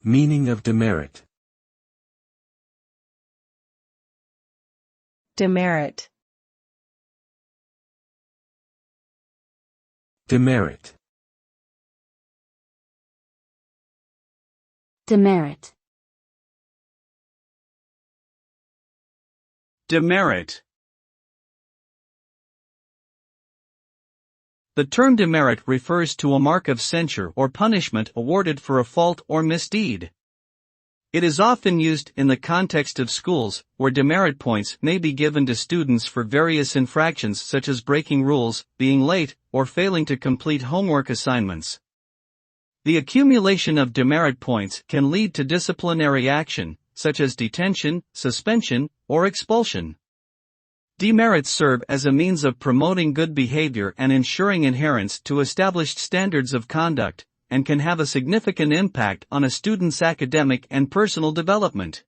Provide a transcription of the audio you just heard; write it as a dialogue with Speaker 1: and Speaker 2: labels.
Speaker 1: Meaning of demerit.
Speaker 2: Demerit.
Speaker 1: Demerit.
Speaker 3: Demerit.
Speaker 4: Demerit. The term demerit refers to a mark of censure or punishment awarded for a fault or misdeed. It is often used in the context of schools, where demerit points may be given to students for various infractions such as breaking rules, being late, or failing to complete homework assignments. The accumulation of demerit points can lead to disciplinary action, such as detention, suspension, or expulsion. Demerits serve as a means of promoting good behavior and ensuring adherence to established standards of conduct, and can have a significant impact on a student's academic and personal development.